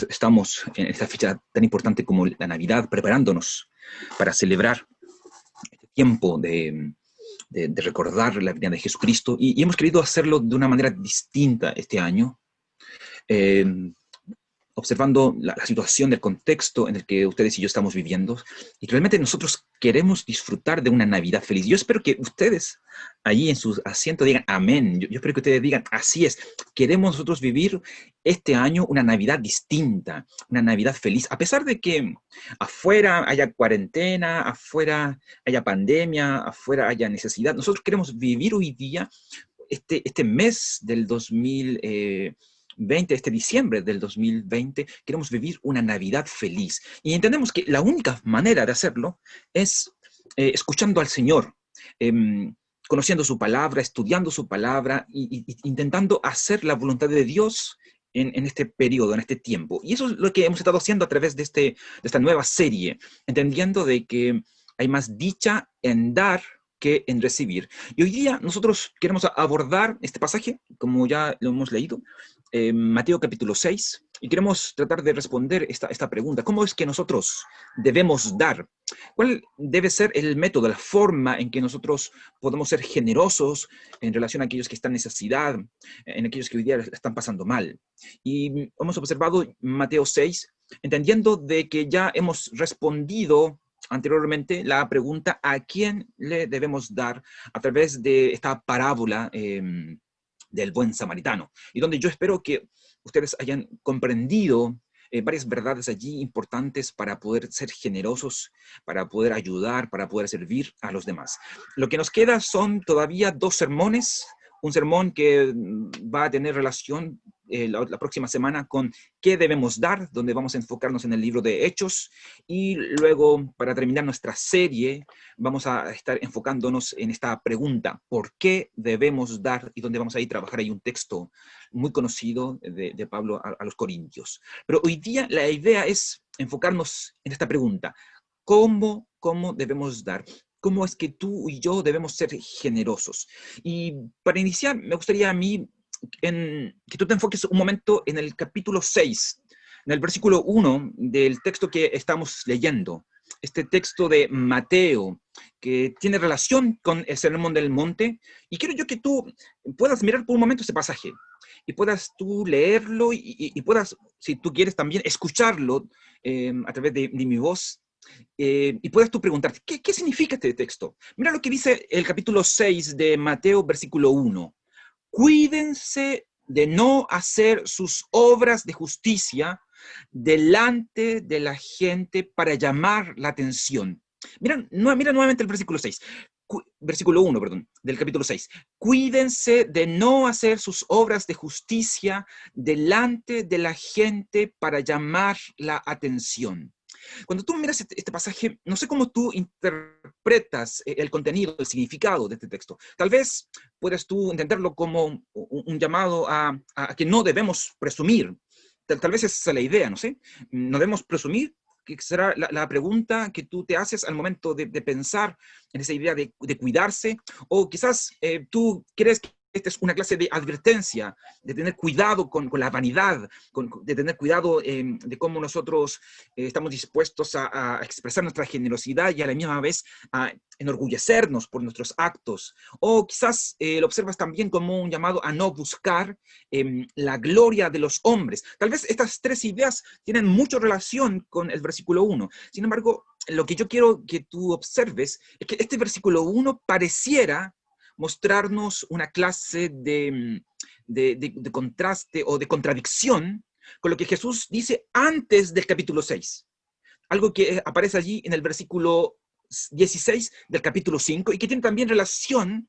estamos en esta fecha tan importante como la Navidad, preparándonos para celebrar este tiempo de recordar la vida de Jesucristo, y hemos querido hacerlo de una manera distinta este año, eh, observando la situación del contexto en el que ustedes y yo estamos viviendo, y realmente nosotros queremos disfrutar de una Navidad feliz. Yo espero que ustedes allí en sus asientos digan amén. Yo espero que ustedes digan así es. Queremos nosotros vivir este año una Navidad distinta, una Navidad feliz, a pesar de que afuera haya cuarentena, afuera haya pandemia, afuera haya necesidad. Nosotros queremos vivir hoy día este mes del 2020, este diciembre del 2020, queremos vivir una Navidad feliz. Y entendemos que la única manera de hacerlo es escuchando al Señor, conociendo su palabra, estudiando su palabra y intentando hacer la voluntad de Dios en este periodo, en este tiempo. Y eso es lo que hemos estado haciendo a través de esta nueva serie, entendiendo de que hay más dicha en dar que en recibir. Y hoy día nosotros queremos abordar este pasaje, como ya lo hemos leído, Mateo capítulo 6, y queremos tratar de responder esta pregunta. ¿Cómo es que nosotros debemos dar? ¿Cuál debe ser el método, la forma en que nosotros podemos ser generosos en relación a aquellos que están en necesidad, en aquellos que hoy día están pasando mal? Y hemos observado Mateo 6, entendiendo de que ya hemos respondido anteriormente la pregunta a quién le debemos dar a través de esta parábola del buen samaritano, y donde yo espero que ustedes hayan comprendido varias verdades allí importantes para poder ser generosos, para poder ayudar, para poder servir a los demás. Lo que nos queda son todavía dos sermones, un sermón que va a tener relación la próxima semana con qué debemos dar, donde vamos a enfocarnos en el libro de Hechos, y luego, para terminar nuestra serie, vamos a estar enfocándonos en esta pregunta, ¿por qué debemos dar? Y donde vamos a ir a trabajar ahí un texto muy conocido de Pablo a los Corintios. Pero hoy día la idea es enfocarnos en esta pregunta, ¿cómo debemos dar? ¿Cómo es que tú y yo debemos ser generosos? Y para iniciar, me gustaría a mí que tú te enfoques un momento en el capítulo 6, en el versículo 1 del texto que estamos leyendo. Este texto de Mateo, que tiene relación con el Sermón del Monte. Y quiero yo que tú puedas mirar por un momento ese pasaje y puedas tú leerlo y puedas, si tú quieres, también escucharlo a través de mi voz. Y puedes tú preguntarte, ¿qué significa este texto? Mira lo que dice el capítulo 6 de Mateo, versículo 1. Cuídense de no hacer sus obras de justicia delante de la gente para llamar la atención. Mira nuevamente el versículo 6. Versículo 1, perdón, del capítulo 6. Cuídense de no hacer sus obras de justicia delante de la gente para llamar la atención. Cuando tú miras este pasaje, no sé cómo tú interpretas el contenido, el significado de este texto. Tal vez puedas tú entenderlo como un llamado a que no debemos presumir. Tal vez esa es la idea, no sé. No debemos presumir, que será la pregunta que tú te haces al momento de pensar en esa idea de cuidarse, o quizás tú crees que esta es una clase de advertencia, de tener cuidado con la vanidad, de tener cuidado de cómo nosotros estamos dispuestos a expresar nuestra generosidad y a la misma vez a enorgullecernos por nuestros actos. O quizás lo observas también como un llamado a no buscar la gloria de los hombres. Tal vez estas tres ideas tienen mucha relación con el versículo 1. Sin embargo, lo que yo quiero que tú observes es que este versículo 1 pareciera mostrarnos una clase de contraste o de contradicción con lo que Jesús dice antes del capítulo 6. Algo que aparece allí en el versículo 16 del capítulo 5 y que tiene también relación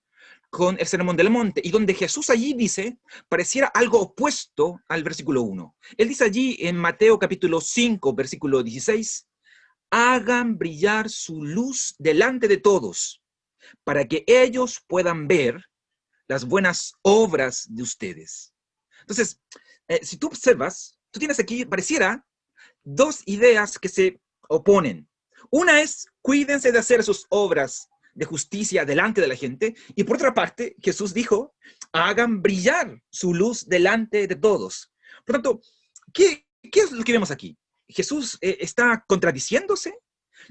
con el Sermón del Monte, y donde Jesús allí dice, pareciera algo opuesto al versículo 1. Él dice allí en Mateo capítulo 5, versículo 16, hagan brillar su luz delante de todos, para que ellos puedan ver las buenas obras de ustedes. Entonces, si tú observas, tú tienes aquí, pareciera, dos ideas que se oponen. Una es, cuídense de hacer sus obras de justicia delante de la gente, y por otra parte, Jesús dijo, hagan brillar su luz delante de todos. Por tanto, ¿qué ¿qué es lo que vemos aquí? ¿Jesús está contradiciéndose?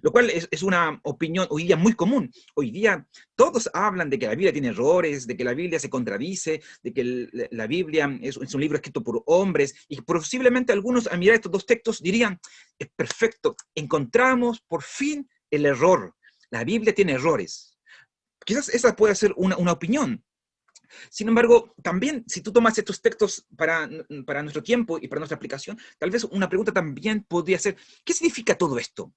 Lo cual es una opinión hoy día muy común. Hoy día todos hablan de que la Biblia tiene errores, de que la Biblia se contradice, de que la Biblia es un libro escrito por hombres, y posiblemente algunos al mirar estos dos textos dirían, es perfecto, encontramos por fin el error. La Biblia tiene errores. Quizás esa puede ser una opinión. Sin embargo, también si tú tomas estos textos para nuestro tiempo y para nuestra aplicación, tal vez una pregunta también podría ser, ¿qué significa todo esto?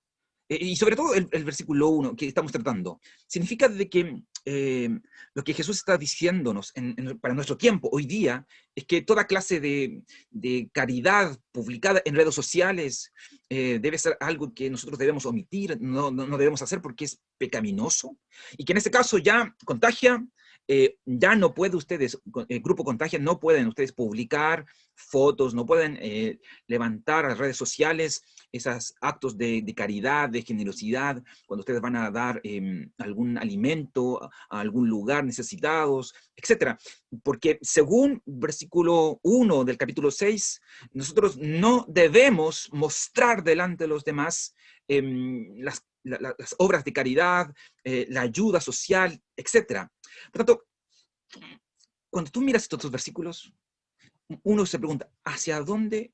Y sobre todo el versículo 1 que estamos tratando, significa de que lo que Jesús está diciéndonos para nuestro tiempo, hoy día, es que toda clase de caridad publicada en redes sociales debe ser algo que nosotros debemos omitir, no debemos hacer porque es pecaminoso, y que en este caso ya contagia. Ya no puede ustedes, el grupo Contagia, no pueden ustedes publicar fotos, no pueden levantar a las redes sociales esos actos de caridad, de generosidad, cuando ustedes van a dar algún alimento a algún lugar necesitados, etcétera. Porque según versículo 1 del capítulo 6, nosotros no debemos mostrar delante de los demás las obras de caridad, la ayuda social, etcétera. Por tanto, cuando tú miras estos dos versículos, uno se pregunta, ¿hacia dónde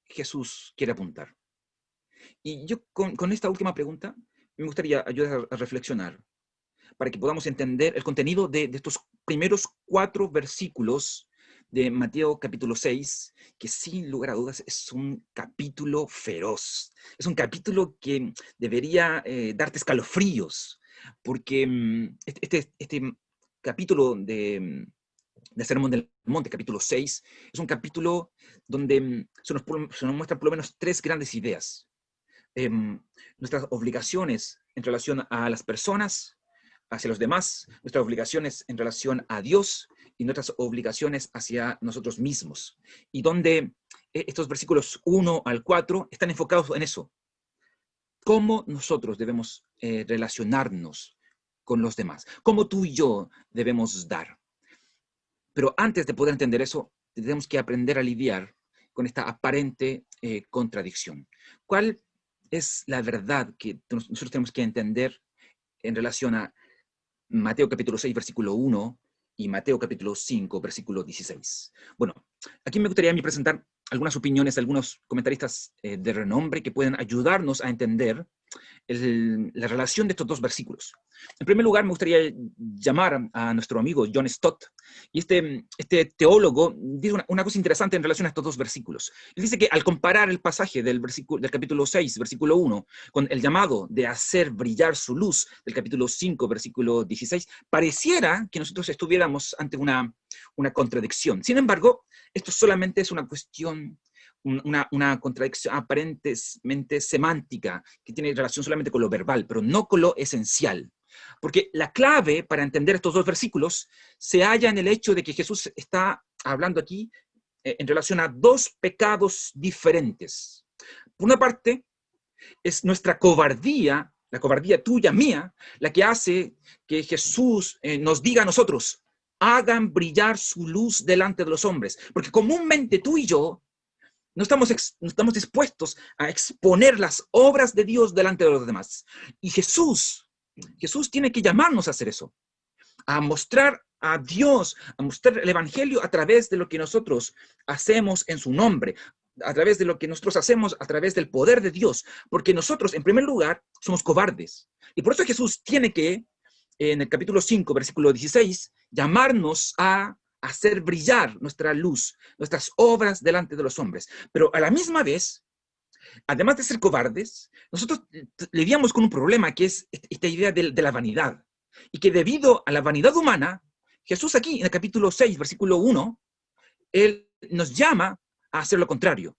Jesús quiere apuntar? Y yo con esta última pregunta me gustaría ayudar a reflexionar para que podamos entender el contenido de estos primeros 4 versículos de Mateo capítulo 6, que sin lugar a dudas es un capítulo feroz. Es un capítulo que debería darte escalofríos, porque este capítulo del Sermón del Monte, capítulo 6, es un capítulo donde se nos muestran por lo menos 3 grandes ideas. Nuestras obligaciones en relación a las personas, hacia los demás, nuestras obligaciones en relación a Dios y nuestras obligaciones hacia nosotros mismos. Y donde estos versículos 1 al 4 están enfocados en eso. Cómo nosotros debemos relacionarnos con los demás. Cómo tú y yo debemos dar. Pero antes de poder entender eso, tenemos que aprender a lidiar con esta aparente contradicción. ¿Cuál es la verdad que nosotros tenemos que entender en relación a Mateo capítulo 6, versículo 1 y Mateo capítulo 5, versículo 16? Bueno, aquí me gustaría a mí presentar algunas opiniones de algunos comentaristas de renombre que pueden ayudarnos a entender la relación de estos dos versículos. En primer lugar, me gustaría llamar a nuestro amigo John Stott, y este teólogo dice una cosa interesante en relación a estos dos versículos. Él dice que al comparar el pasaje del capítulo 6, versículo 1, con el llamado de hacer brillar su luz del capítulo 5, versículo 16, pareciera que nosotros estuviéramos ante una contradicción. Sin embargo, esto solamente es una cuestión, una contradicción aparentemente semántica que tiene relación solamente con lo verbal, pero no con lo esencial. Porque la clave para entender estos dos versículos se halla en el hecho de que Jesús está hablando aquí en relación a dos pecados diferentes. Por una parte, es nuestra cobardía, la cobardía tuya, mía, la que hace que Jesús nos diga a nosotros, hagan brillar su luz delante de los hombres. Porque comúnmente tú y yo no estamos dispuestos a exponer las obras de Dios delante de los demás. Y Jesús tiene que llamarnos a hacer eso, a mostrar a Dios, a mostrar el Evangelio a través de lo que nosotros hacemos en su nombre, a través de lo que nosotros hacemos a través del poder de Dios, porque nosotros, en primer lugar, somos cobardes. Y por eso Jesús tiene que, en el capítulo 5, versículo 16, llamarnos a hacer brillar nuestra luz, nuestras obras delante de los hombres. Pero a la misma vez, además de ser cobardes, nosotros lidiamos con un problema que es esta idea de la vanidad. Y que debido a la vanidad humana, Jesús aquí en el capítulo 6, versículo 1, Él nos llama a hacer lo contrario,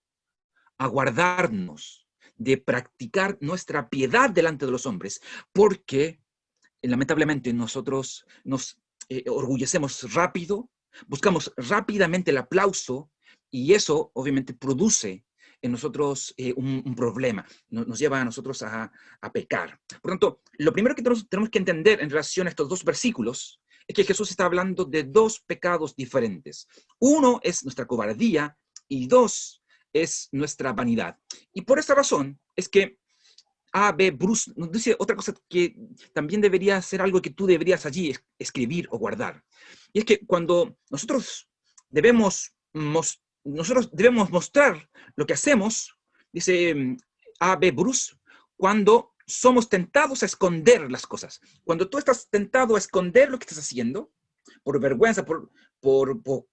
a guardarnos de practicar nuestra piedad delante de los hombres, porque lamentablemente nosotros nos orgullecemos rápido, buscamos rápidamente el aplauso, y eso obviamente produce en nosotros un problema, nos lleva a nosotros a pecar. Por tanto, lo primero que tenemos que entender en relación a estos dos versículos es que Jesús está hablando de dos pecados diferentes. Uno es nuestra cobardía, y dos, es nuestra vanidad. Y por esta razón es que A.B. Bruce nos dice otra cosa que también debería ser algo que tú deberías allí escribir o guardar. Y es que cuando nosotros debemos mostrar lo que hacemos, dice A.B. Bruce, cuando somos tentados a esconder las cosas. Cuando tú estás tentado a esconder lo que estás haciendo, por vergüenza, por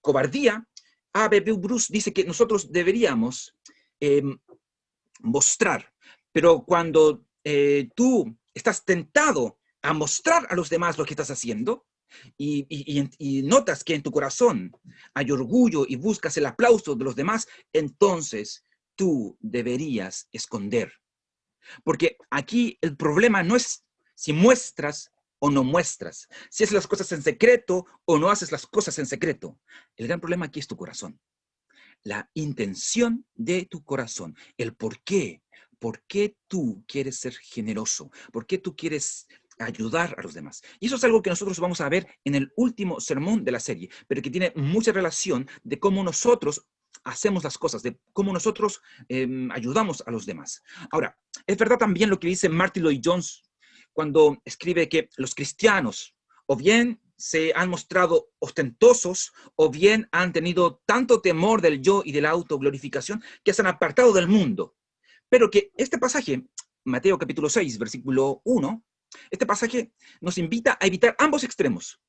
cobardía, A.B. Bruce dice que nosotros deberíamos mostrar. Pero cuando tú estás tentado a mostrar a los demás lo que estás haciendo y notas que en tu corazón hay orgullo y buscas el aplauso de los demás, entonces tú deberías esconder. Porque aquí el problema no es si muestras o no muestras, si haces las cosas en secreto o no haces las cosas en secreto. El gran problema aquí es tu corazón. La intención de tu corazón, el por qué. ¿Por qué tú quieres ser generoso? ¿Por qué tú quieres ayudar a los demás? Y eso es algo que nosotros vamos a ver en el último sermón de la serie, pero que tiene mucha relación de cómo nosotros hacemos las cosas, de cómo nosotros ayudamos a los demás. Ahora, es verdad también lo que dice Martyn Lloyd-Jones cuando escribe que los cristianos, o bien se han mostrado ostentosos, o bien han tenido tanto temor del yo y de la autoglorificación que se han apartado del mundo. Pero que este pasaje, Mateo capítulo 6, versículo 1, este pasaje nos invita a evitar ambos extremos.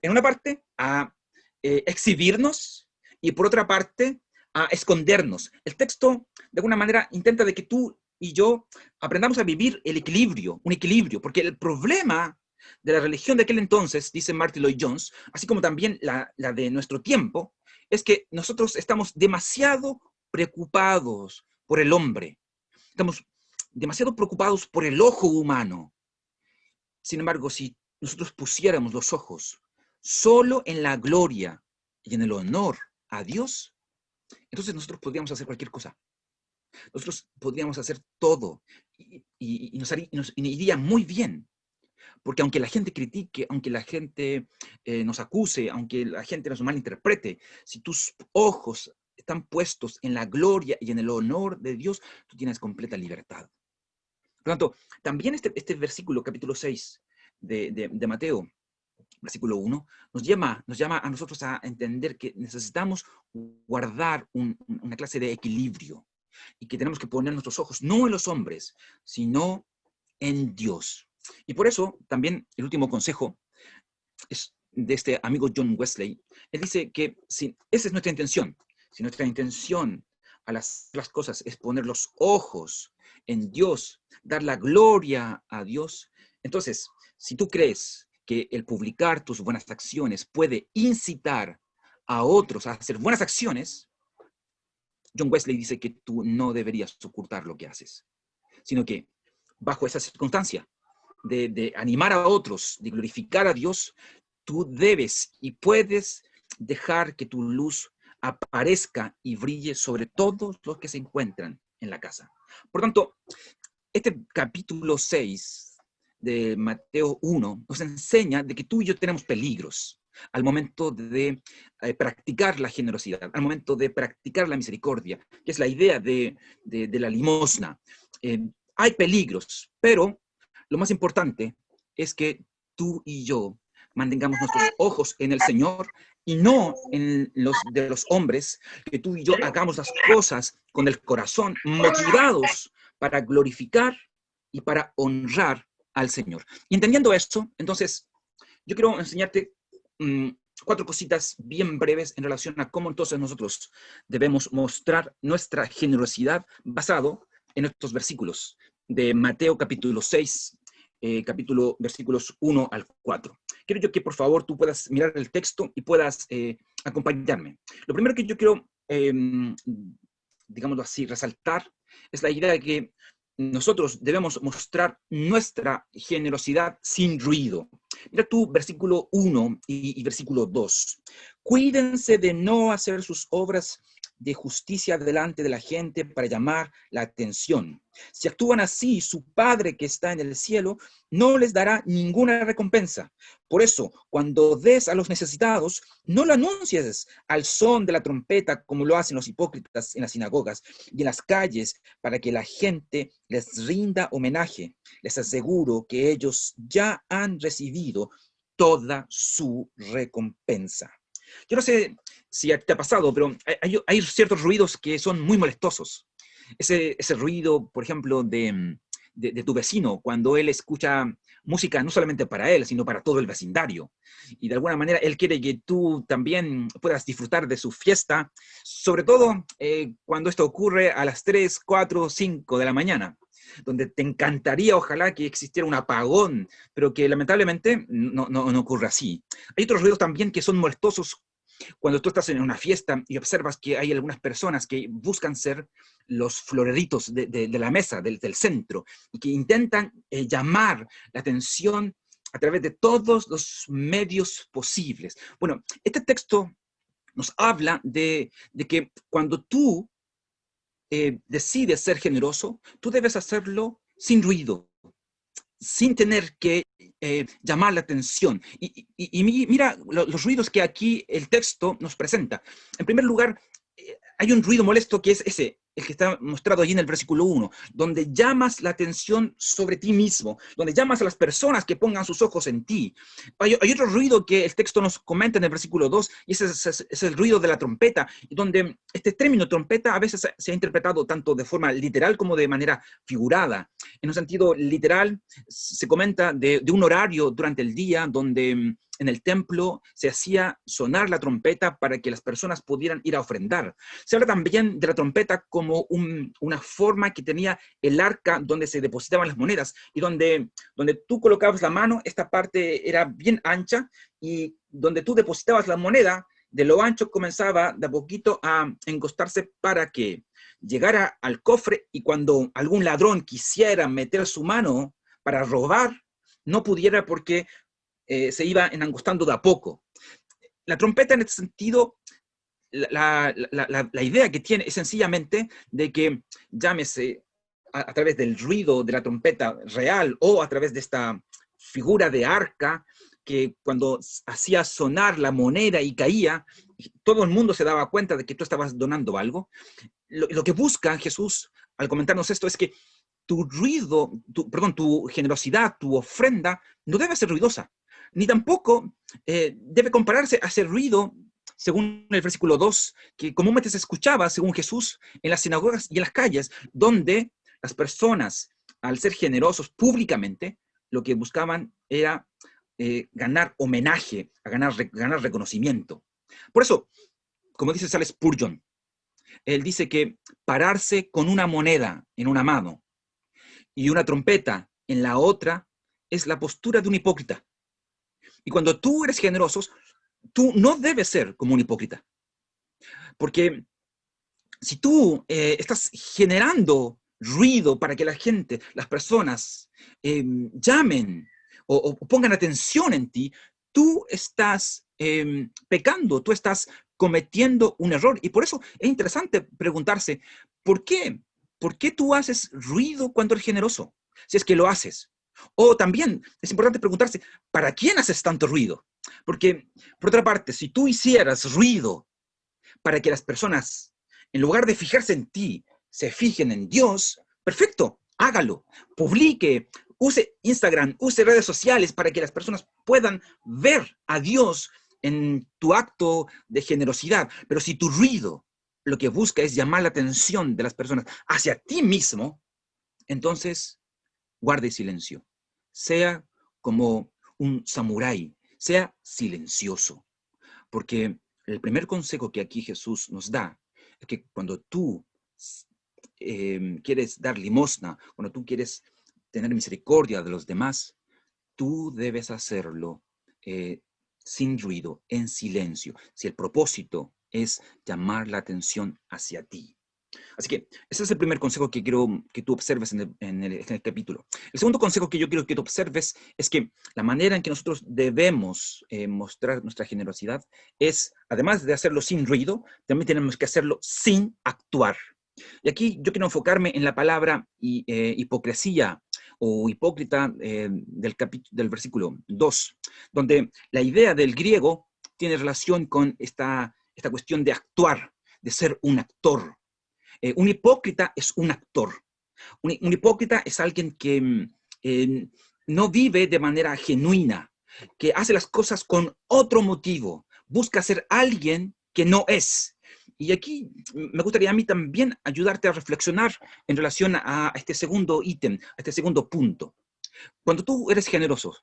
En una parte, a exhibirnos y por otra parte, a escondernos. El texto, de alguna manera, intenta de que tú y yo aprendamos a vivir el equilibrio, un equilibrio, porque el problema de la religión de aquel entonces, dice Martyn Lloyd-Jones, así como también la de nuestro tiempo, es que nosotros estamos demasiado preocupados por el hombre. Estamos demasiado preocupados por el ojo humano. Sin embargo, si nosotros pusiéramos los ojos solo en la gloria y en el honor a Dios, entonces nosotros podríamos hacer cualquier cosa. Nosotros podríamos hacer todo y nos iría muy bien. Porque aunque la gente critique, aunque la gente nos acuse, aunque la gente nos malinterprete, si tus ojos están puestos en la gloria y en el honor de Dios, tú tienes completa libertad. Por lo tanto, también este versículo, capítulo 6 de Mateo, versículo 1, nos llama a nosotros a entender que necesitamos guardar una clase de equilibrio y que tenemos que poner nuestros ojos no en los hombres, sino en Dios. Y por eso también el último consejo es de este amigo John Wesley. Él dice que si esa es nuestra intención, si nuestra intención al hacer las cosas es poner los ojos en Dios, dar la gloria a Dios, entonces, si tú crees que el publicar tus buenas acciones puede incitar a otros a hacer buenas acciones, John Wesley dice que tú no deberías ocultar lo que haces, sino que bajo esa circunstancia de animar a otros, de glorificar a Dios, tú debes y puedes dejar que tu luz aparezca y brille sobre todos los que se encuentran en la casa. Por tanto, este capítulo 6 de Mateo 1 nos enseña de que tú y yo tenemos peligros al momento de practicar la generosidad, al momento de practicar la misericordia, que es la idea de la limosna. Hay peligros, pero lo más importante es que tú y yo mantengamos nuestros ojos en el Señor y no en los de los hombres, que tú y yo hagamos las cosas con el corazón, motivados para glorificar y para honrar al Señor. Y entendiendo esto, entonces, yo quiero enseñarte 4 cositas bien breves en relación a cómo entonces nosotros debemos mostrar nuestra generosidad basado en estos versículos de Mateo capítulo 6, versículos 1 al 4. Quiero yo que por favor tú puedas mirar el texto y puedas acompañarme. Lo primero que yo quiero, digámoslo así, resaltar es la idea de que nosotros debemos mostrar nuestra generosidad sin ruido. Mira tú versículo 1 y versículo 2. Cuídense de no hacer sus obras de justicia delante de la gente para llamar la atención. Si actúan así, su Padre que está en el cielo no les dará ninguna recompensa. Por eso, cuando des a los necesitados, no lo anuncies al son de la trompeta como lo hacen los hipócritas en las sinagogas y en las calles para que la gente les rinda homenaje. Les aseguro que ellos ya han recibido toda su recompensa. Yo no sé si te ha pasado, pero hay ciertos ruidos que son muy molestosos. Ese ruido, por ejemplo, de tu vecino, cuando él escucha música no solamente para él, sino para todo el vecindario. Y de alguna manera él quiere que tú también puedas disfrutar de su fiesta, sobre todo cuando esto ocurre a las 3, 4, 5 de la mañana, donde te encantaría, ojalá, que existiera un apagón, pero que lamentablemente no ocurre así. Hay otros ruidos también que son molestosos cuando tú estás en una fiesta y observas que hay algunas personas que buscan ser los floreritos de la mesa, del centro, y que intentan llamar la atención a través de todos los medios posibles. Bueno, este texto nos habla de que cuando tú decides ser generoso, tú debes hacerlo sin ruido, sin tener que llamar la atención. Mira los ruidos que aquí el texto nos presenta. En primer lugar, hay un ruido molesto que es ese, el que está mostrado allí en el versículo 1, donde llamas la atención sobre ti mismo, donde llamas a las personas que pongan sus ojos en ti. Hay otro ruido que el texto nos comenta en el versículo 2, y ese es el ruido de la trompeta, donde este término trompeta a veces se ha interpretado tanto de forma literal como de manera figurada. En un sentido literal, se comenta de un horario durante el día donde en el templo se hacía sonar la trompeta para que las personas pudieran ir a ofrendar. Se habla también de la trompeta como una forma que tenía el arca donde se depositaban las monedas y donde tú colocabas la mano, esta parte era bien ancha, y donde tú depositabas la moneda, de lo ancho comenzaba de a poquito a encostarse para que llegara al cofre, y cuando algún ladrón quisiera meter su mano para robar, no pudiera porque se iba enangostando de a poco. La trompeta en este sentido, la idea que tiene es sencillamente de que, llámese a través del ruido de la trompeta real o a través de esta figura de arca, que cuando hacía sonar la moneda y caía, todo el mundo se daba cuenta de que tú estabas donando algo. Lo que busca Jesús al comentarnos esto es que tu ruido, tu generosidad, tu ofrenda no debe ser ruidosa, ni tampoco debe compararse a ese ruido, según el versículo 2, que comúnmente se escuchaba, según Jesús, en las sinagogas y en las calles, donde las personas, al ser generosos públicamente, lo que buscaban era ganar homenaje, ganar reconocimiento. Por eso, como dice Charles Spurgeon, él dice que pararse con una moneda en una mano y una trompeta en la otra es la postura de un hipócrita. Y cuando tú eres generoso, tú no debes ser como un hipócrita. Porque si tú estás generando ruido para que la gente, las personas, llamen o pongan atención en ti, tú estás pecando, tú estás cometiendo un error. Y por eso es interesante preguntarse, ¿por qué? ¿Por qué tú haces ruido cuando eres generoso? Si es que lo haces. O también es importante preguntarse, ¿para quién haces tanto ruido? Porque, por otra parte, si tú hicieras ruido para que las personas, en lugar de fijarse en ti, se fijen en Dios, perfecto, hágalo, publique, use Instagram, use redes sociales para que las personas puedan ver a Dios en tu acto de generosidad. Pero si tu ruido lo que busca es llamar la atención de las personas hacia ti mismo, entonces guarde silencio. Sea como un samurái, sea silencioso. Porque el primer consejo que aquí Jesús nos da es que cuando tú quieres dar limosna, cuando tú quieres tener misericordia de los demás, tú debes hacerlo sin ruido, en silencio, si el propósito es llamar la atención hacia ti. Así que ese es el primer consejo que quiero que tú observes en el capítulo. El segundo consejo que yo quiero que tú observes es que la manera en que nosotros debemos mostrar nuestra generosidad es, además de hacerlo sin ruido, también tenemos que hacerlo sin actuar. Y aquí yo quiero enfocarme en la palabra hipocresía o hipócrita del versículo 2, donde la idea del griego tiene relación con esta cuestión de actuar, de ser un actor. Un hipócrita es un actor. Un hipócrita es alguien que no vive de manera genuina, que hace las cosas con otro motivo, busca ser alguien que no es. Y aquí me gustaría a mí también ayudarte a reflexionar en relación a este segundo ítem, a este segundo punto. Cuando tú eres generoso,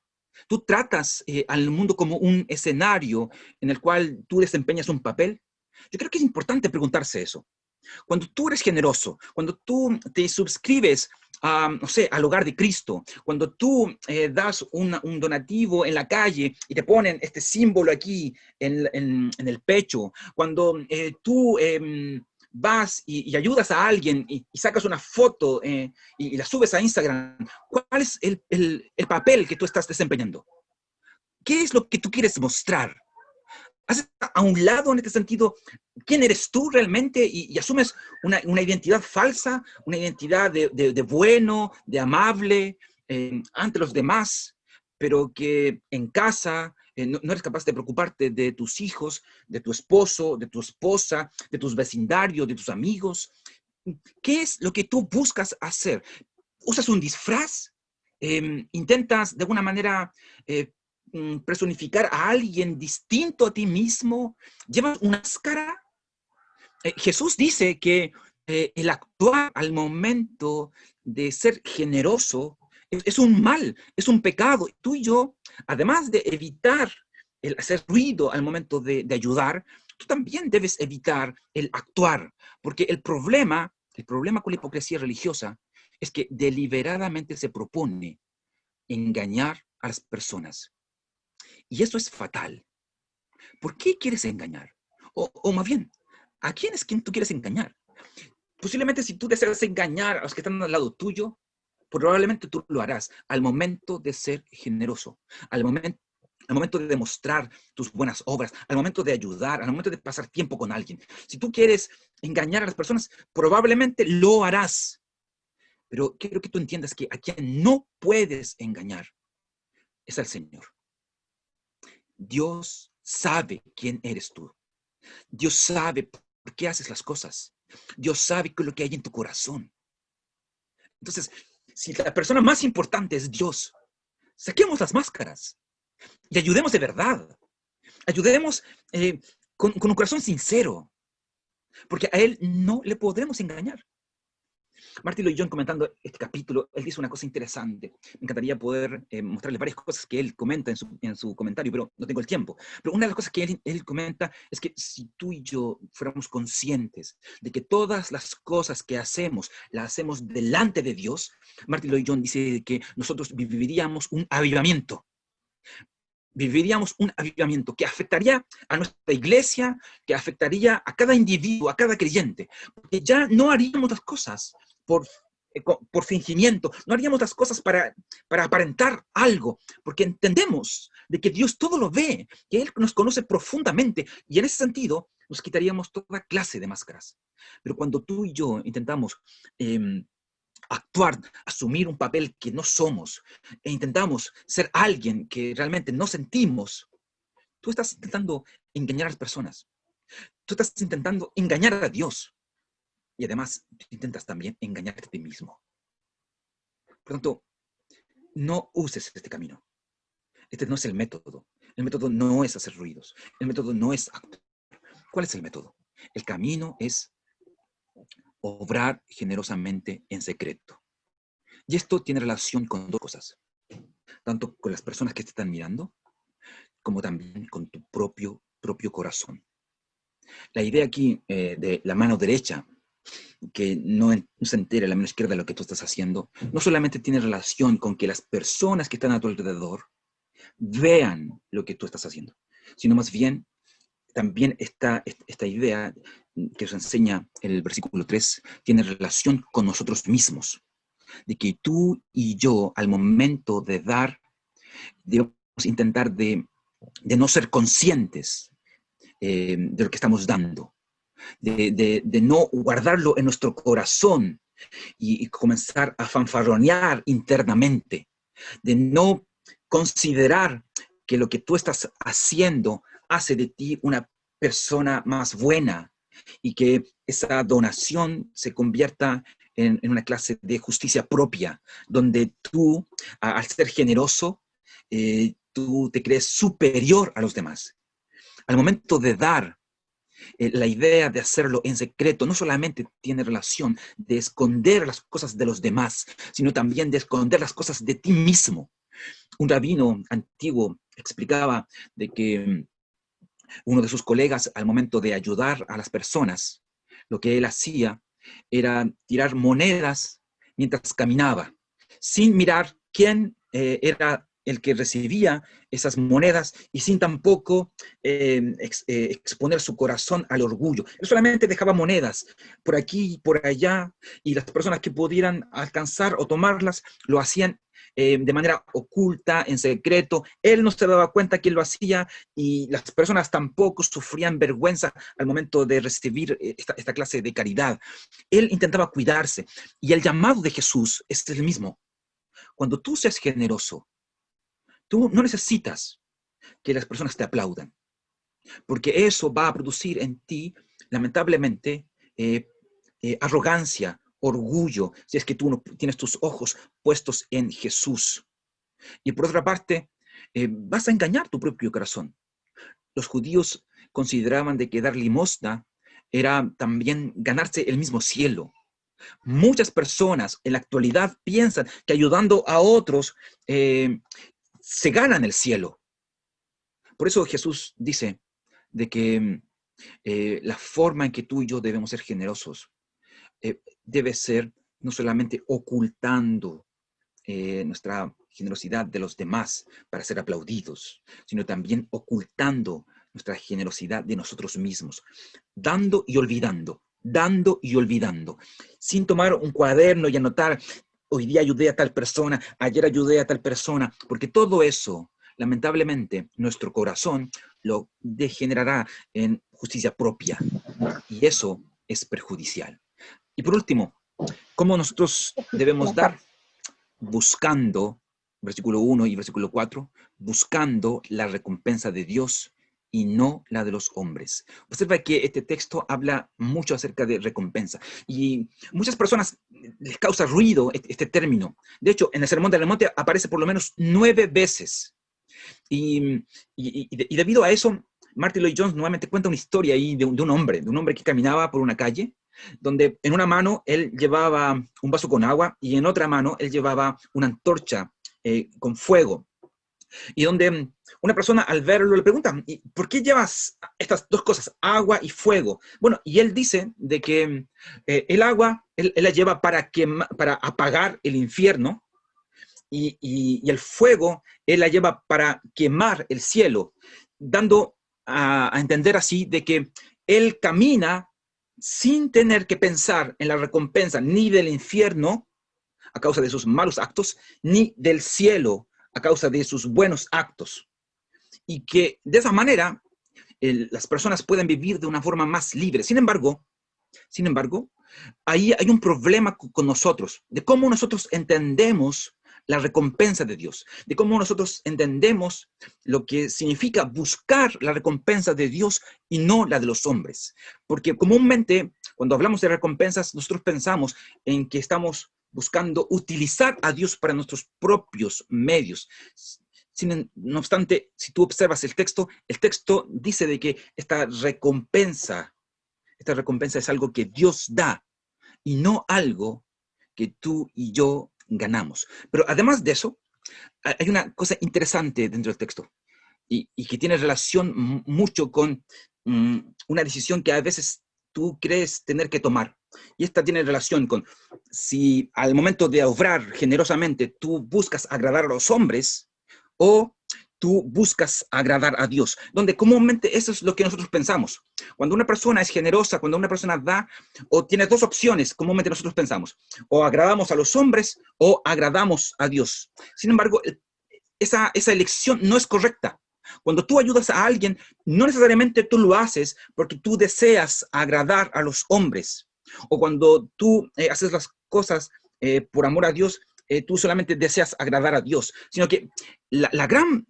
tú tratas al mundo como un escenario en el cual tú desempeñas un papel. Yo creo que es importante preguntarse eso. Cuando tú eres generoso, cuando tú te suscribes a, no sé, al hogar de Cristo, cuando tú das un donativo en la calle y te ponen este símbolo aquí en el pecho, cuando tú vas y ayudas a alguien y sacas una foto y la subes a Instagram, ¿cuál es el papel que tú estás desempeñando? ¿Qué es lo que tú quieres mostrar? Haces a un lado en este sentido quién eres tú realmente y asumes una identidad falsa, una identidad de bueno, de amable ante los demás, pero que en casa no eres capaz de preocuparte de tus hijos, de tu esposo, de tu esposa, de tus vecindarios, de tus amigos. ¿Qué es lo que tú buscas hacer? ¿Usas un disfraz? ¿Intentas de alguna manera personificar a alguien distinto a ti mismo? ¿Llevas una máscara? Jesús dice que el actuar al momento de ser generoso es un mal, es un pecado. Tú y yo, además de evitar el hacer ruido al momento de ayudar, tú también debes evitar el actuar, porque el problema con la hipocresía religiosa es que deliberadamente se propone engañar a las personas. Y eso es fatal. ¿Por qué quieres engañar? O más bien, ¿a quién es quien tú quieres engañar? Posiblemente si tú deseas engañar a los que están al lado tuyo, probablemente tú lo harás al momento de ser generoso, al momento de demostrar tus buenas obras, al momento de ayudar, al momento de pasar tiempo con alguien. Si tú quieres engañar a las personas, probablemente lo harás. Pero quiero que tú entiendas que a quien no puedes engañar es al Señor. Dios sabe quién eres tú. Dios sabe por qué haces las cosas. Dios sabe qué es lo que hay en tu corazón. Entonces, si la persona más importante es Dios, saquemos las máscaras y ayudemos de verdad. Ayudemos con un corazón sincero, porque a Él no le podremos engañar. Martín Lloyd Jones comentando este capítulo, él dice una cosa interesante. Me encantaría poder mostrarle varias cosas que él comenta en su comentario, pero no tengo el tiempo. Pero una de las cosas que él comenta es que si tú y yo fuéramos conscientes de que todas las cosas que hacemos, las hacemos delante de Dios, Martín Lloyd Jones dice que nosotros viviríamos un avivamiento. Viviríamos un avivamiento que afectaría a nuestra iglesia, que afectaría a cada individuo, a cada creyente, porque ya no haríamos las cosas por, por fingimiento, no haríamos las cosas para aparentar algo, porque entendemos de que Dios todo lo ve, que Él nos conoce profundamente, y en ese sentido nos quitaríamos toda clase de máscaras. Pero cuando tú y yo intentamos actuar, asumir un papel que no somos, e intentamos ser alguien que realmente no sentimos, tú estás intentando engañar a las personas. Tú estás intentando engañar a Dios. Y además, intentas también engañarte a ti mismo. Por lo tanto, no uses este camino. Este no es el método. El método no es hacer ruidos. El método no es actuar. ¿Cuál es el método? El camino es obrar generosamente en secreto. Y esto tiene relación con dos cosas. Tanto con las personas que te están mirando, como también con tu propio corazón. La idea aquí de la mano derecha, que no se entere la mano izquierda de lo que tú estás haciendo, no solamente tiene relación con que las personas que están a tu alrededor vean lo que tú estás haciendo, sino más bien también esta idea que nos enseña el versículo 3 tiene relación con nosotros mismos, de que tú y yo al momento de dar debemos intentar de no ser conscientes de lo que estamos dando, de no guardarlo en nuestro corazón y comenzar a fanfarronear internamente, de no considerar que lo que tú estás haciendo hace de ti una persona más buena y que esa donación se convierta en una clase de justicia propia, donde tú, al ser generoso, tú te crees superior a los demás. Al momento de dar, la idea de hacerlo en secreto no solamente tiene relación de esconder las cosas de los demás, sino también de esconder las cosas de ti mismo. Un rabino antiguo explicaba de que uno de sus colegas, al momento de ayudar a las personas, lo que él hacía era tirar monedas mientras caminaba, sin mirar quién era el que recibía esas monedas y sin tampoco exponer su corazón al orgullo. Él solamente dejaba monedas por aquí y por allá, y las personas que pudieran alcanzar o tomarlas lo hacían de manera oculta, en secreto. Él no se daba cuenta que él lo hacía y las personas tampoco sufrían vergüenza al momento de recibir esta clase de caridad. Él intentaba cuidarse y el llamado de Jesús es el mismo. Cuando tú seas generoso, tú no necesitas que las personas te aplaudan, porque eso va a producir en ti, lamentablemente, arrogancia, orgullo, si es que tú no tienes tus ojos puestos en Jesús. Y por otra parte, vas a engañar tu propio corazón. Los judíos consideraban de que dar limosna era también ganarse el mismo cielo. Muchas personas en la actualidad piensan que ayudando a otros se ganan el cielo. Por eso Jesús dice de que la forma en que tú y yo debemos ser generosos debe ser no solamente ocultando nuestra generosidad de los demás para ser aplaudidos, sino también ocultando nuestra generosidad de nosotros mismos, dando y olvidando, sin tomar un cuaderno y anotar, hoy día ayudé a tal persona, ayer ayudé a tal persona, porque todo eso, lamentablemente, nuestro corazón lo degenerará en justicia propia, y eso es perjudicial. Y por último, ¿cómo nosotros debemos dar? Buscando, versículo 1 y versículo 4, buscando la recompensa de Dios y no la de los hombres. Observa que este texto habla mucho acerca de recompensa y muchas personas les causa ruido este término. De hecho, en el Sermón del Monte aparece por lo menos 9 veces. Y debido a eso, Martin Lloyd Jones nuevamente cuenta una historia ahí de un hombre que caminaba por una calle, donde en una mano él llevaba un vaso con agua y en otra mano él llevaba una antorcha con fuego. Y donde una persona al verlo le pregunta, ¿por qué llevas estas dos cosas, agua y fuego? Bueno, y él dice de que el agua él la lleva para apagar el infierno y el fuego él la lleva para quemar el cielo, dando a entender así de que él camina sin tener que pensar en la recompensa ni del infierno a causa de sus malos actos, ni del cielo a causa de sus buenos actos. Y que de esa manera las personas pueden vivir de una forma más libre. Sin embargo, ahí hay un problema con nosotros, de cómo nosotros entendemos la recompensa de Dios, de cómo nosotros entendemos lo que significa buscar la recompensa de Dios y no la de los hombres. Porque comúnmente, cuando hablamos de recompensas, nosotros pensamos en que estamos buscando utilizar a Dios para nuestros propios medios. No obstante, si tú observas el texto dice de que esta recompensa es algo que Dios da y no algo que tú y yo ganamos. Pero además de eso, hay una cosa interesante dentro del texto y que tiene relación mucho con una decisión que a veces tú crees tener que tomar. Y esta tiene relación con si al momento de obrar generosamente tú buscas agradar a los hombres o tú buscas agradar a Dios, donde comúnmente eso es lo que nosotros pensamos. Cuando una persona es generosa, cuando una persona da, o tiene dos opciones, comúnmente nosotros pensamos, o agradamos a los hombres o agradamos a Dios. Sin embargo, esa elección no es correcta. Cuando tú ayudas a alguien, no necesariamente tú lo haces porque tú deseas agradar a los hombres. O cuando tú haces las cosas por amor a Dios, tú solamente deseas agradar a Dios. Sino que la gran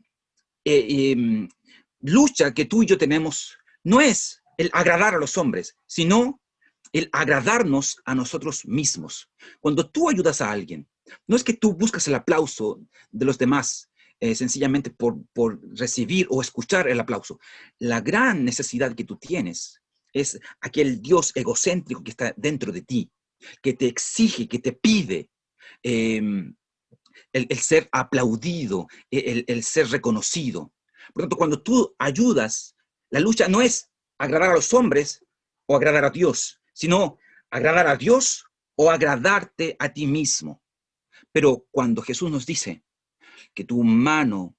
lucha que tú y yo tenemos no es el agradar a los hombres, sino el agradarnos a nosotros mismos. Cuando tú ayudas a alguien, no es que tú buscas el aplauso de los demás, sencillamente por recibir o escuchar el aplauso. La gran necesidad que tú tienes es aquel Dios egocéntrico que está dentro de ti, que te exige, que te pide el ser aplaudido, el ser reconocido. Por lo tanto, cuando tú ayudas, la lucha no es agradar a los hombres o agradar a Dios, sino agradar a Dios o agradarte a ti mismo. Pero cuando Jesús nos dice que tu mano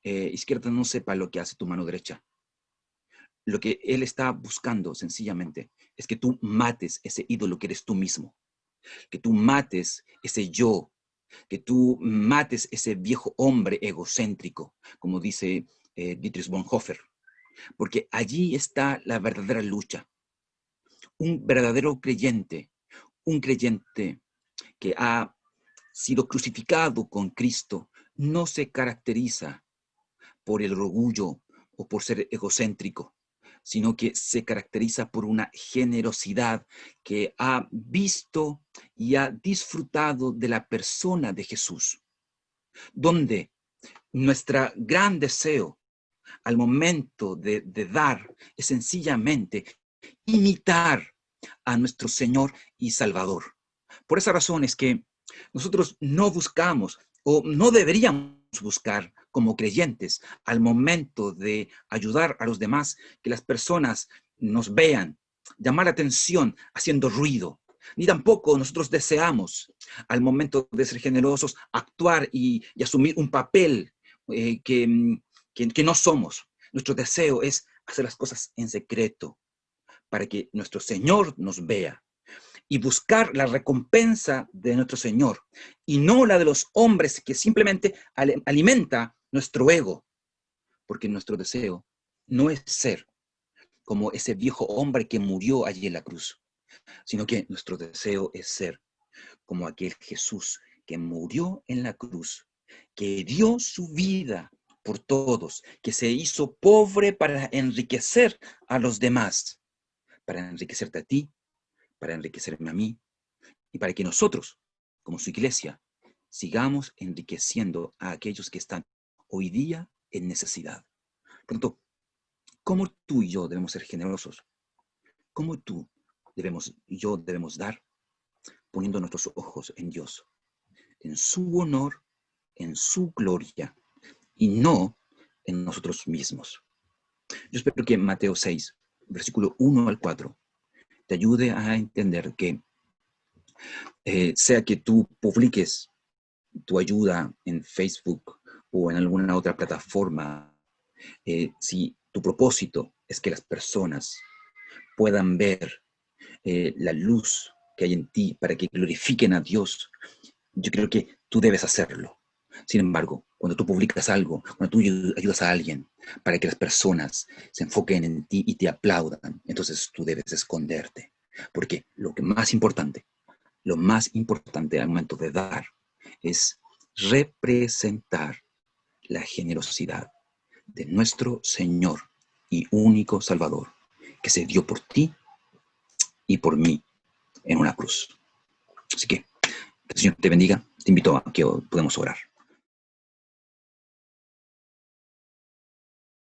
izquierda no sepa lo que hace tu mano derecha, lo que Él está buscando sencillamente es que tú mates ese ídolo que eres tú mismo, que tú mates ese yo, que tú mates ese viejo hombre egocéntrico, como dice Dietrich Bonhoeffer, porque allí está la verdadera lucha. Un verdadero creyente, un creyente que ha sido crucificado con Cristo, no se caracteriza por el orgullo o por ser egocéntrico, sino que se caracteriza por una generosidad que ha visto y ha disfrutado de la persona de Jesús, donde nuestro gran deseo al momento de dar es sencillamente imitar a nuestro Señor y Salvador. Por esa razón es que nosotros no buscamos o no deberíamos buscar como creyentes al momento de ayudar a los demás que las personas nos vean, llamar la atención haciendo ruido. Ni tampoco nosotros deseamos al momento de ser generosos actuar y asumir un papel que no somos. Nuestro deseo es hacer las cosas en secreto para que nuestro Señor nos vea y buscar la recompensa de nuestro Señor y no la de los hombres que simplemente alimenta nuestro ego, porque nuestro deseo no es ser como ese viejo hombre que murió allí en la cruz, sino que nuestro deseo es ser como aquel Jesús que murió en la cruz, que dio su vida por todos, que se hizo pobre para enriquecer a los demás, para enriquecerte a ti, para enriquecerme a mí, y para que nosotros, como su iglesia, sigamos enriqueciendo a aquellos que están hoy día en necesidad. Por lo tanto, ¿cómo tú y yo debemos ser generosos? ¿Cómo tú y yo debemos dar? Poniendo nuestros ojos en Dios, en su honor, en su gloria, y no en nosotros mismos. Yo espero que Mateo 6, versículo 1 al 4, te ayude a entender que sea que tú publiques tu ayuda en Facebook o en alguna otra plataforma, si tu propósito es que las personas puedan ver la luz que hay en ti para que glorifiquen a Dios, yo creo que tú debes hacerlo. Sin embargo, cuando tú publicas algo, cuando tú ayudas a alguien para que las personas se enfoquen en ti y te aplaudan, entonces tú debes esconderte. Porque lo más importante al momento de dar es representar la generosidad de nuestro Señor y único Salvador, que se dio por ti y por mí en una cruz. Así que el Señor te bendiga. Te invito a que podamos orar.